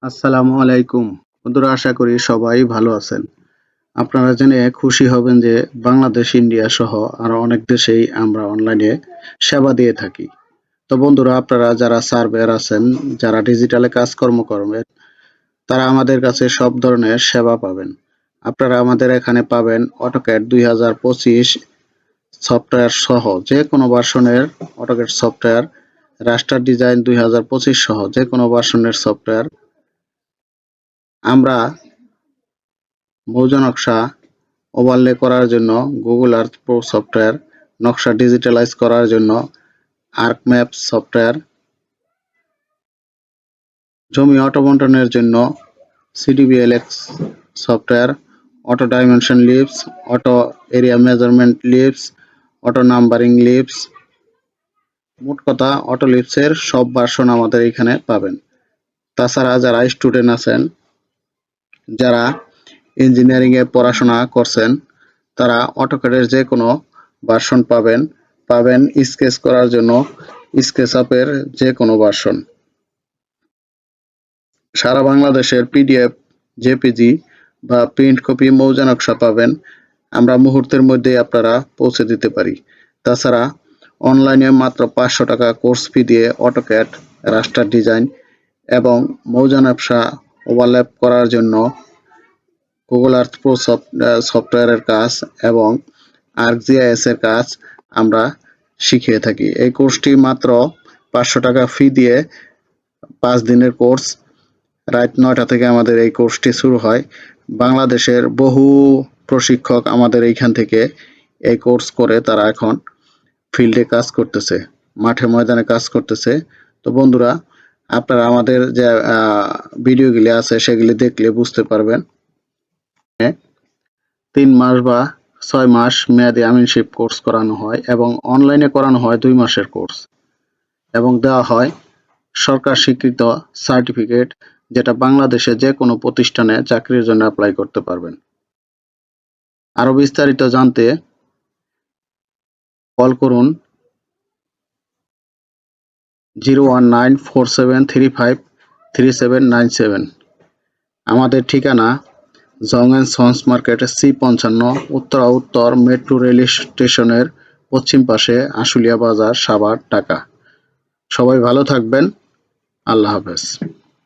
আসসালামু আলাইকুম। বন্ধুরা, আশা করি সবাই ভালো আছেন। আপনারা জেনে খুশি হবেন যে বাংলাদেশ, ইন্ডিয়া সহ আরো অনেক দেশেই আমরা অনলাইনে সেবা দিয়ে থাকি। তো বন্ধুরা, আপনারা যারা সার্ভেয়ার আছেন, যারা ডিজিটালে কাজকর্ম করবেন, তারা আমাদের কাছে সব ধরনের সেবা পাবেন। আপনারা আমাদের এখানে পাবেন অটোক্যাড 2025 সফটওয়্যার সহ যে কোনো ভার্সনের অটোক্যাড সফটওয়্যার, রাস্টার ডিজাইন 2025 সহ যে কোনো ভার্সনের সফটওয়্যার। আমরা মৌজা নকশা ওভারলে করার জন্য গুগল আর্থ প্রো সফটওয়্যার, নকশা ডিজিটালাইজ করার জন্য আর্কম্যাপ সফটওয়্যার, জমি অটো বন্টনের জন্য CDBLX software, auto dimension leaves, auto area measurement leaves, auto numbering leaves. মোট কথা, অটো লিভসের সব ভার্সন আমাদের এখানে পাবেন। তাছাড়া যারা স্টুডেন্ট আছেন, যারা ইঞ্জিনিয়ারিং এ পড়াশোনা করছেন, তারা অটোক্যাডের যে কোনো ভার্সন পাবেন স্কেচ করার জন্য স্কেচআপের যে কোনো ভার্সন। সারা বাংলাদেশের পিডিএফ, জেপিজি বা প্রিন্ট কপি মৌজা নকশা পাবেন। আমরা মুহূর্তের মধ্যে আপনারা পৌঁছে দিতে পারি। তাছাড়া অনলাইনে মাত্র 500 টাকা কোর্স ফি দিয়ে অটোক্যাড, রাস্টার ডিজাইন এবং মৌজা নকশা ওভারল্যাপ করার জন্য গুগল আর্থ প্রো সফটওয়্যারের কাজ এবং আর্কজিআইএস এর কাজ আমরা শিখিয়ে থাকি। এই কোর্সটি মাত্র 500 টাকা ফি দিয়ে 5 দিনের কোর্স। রাত 9টা থেকে আমাদের এই কোর্সটি শুরু হয়। বাংলাদেশের বহু প্রশিক্ষক আমাদের এইখান থেকে এই কোর্স করে তারা এখন ফিল্ডে কাজ করতেছে, মাঠে ময়দানে কাজ করতেছে। তো বন্ধুরা, আপনারা আমাদের যে ভিডিওগুলি আছে সেগুলি দেখলে বুঝতে পারবেন। 3 মাস বা 6 মাস মেয়াদী আমিনশিপ কোর্স করানো হয় এবং অনলাইনে করানো হয় 2 মাসের কোর্স এবং দেওয়া হয় সরকার স্বীকৃত সার্টিফিকেট, যেটা বাংলাদেশে যে কোনো প্রতিষ্ঠানে চাকরির জন্য অ্যাপ্লাই করতে পারবেন। আরো বিস্তারিত জানতে কল করুন 01947353797। আমাদের ঠিকানা জং এন্ড সন্স মার্কেট, C55, উত্তর মেট্রো রেল স্টেশনের পশ্চিম পাশে, আশুলিয়া বাজার, সাভার, ঢাকা। সবাই ভালো থাকবেন। আল্লাহ হাফেজ।